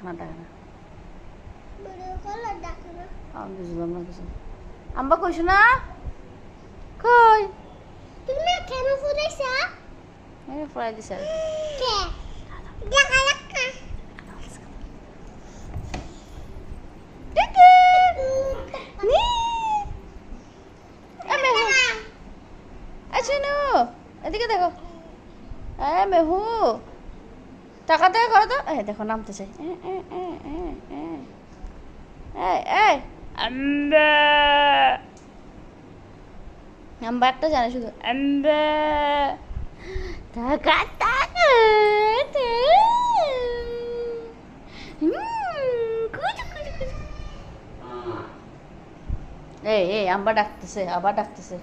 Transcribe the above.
না ডাকে না। ডাকে না। আমি বুঝলাম না কিছু। আম্বা কইছো না? কই? তুমি না কেন ফুলাইছা? এই ফ্রাই দিছে। কে? দেখা দেখা। টিকি নি মেহু আচ্ছা নো এদিকে দেখো মেহু টাকা টাকা করো তো দেখো নামতেছে আম্বা আম্বা একটা জানে শুধু আম্বা টাকা টাকা এই আম্বা ডাকতেছে আবার ডাকতেছে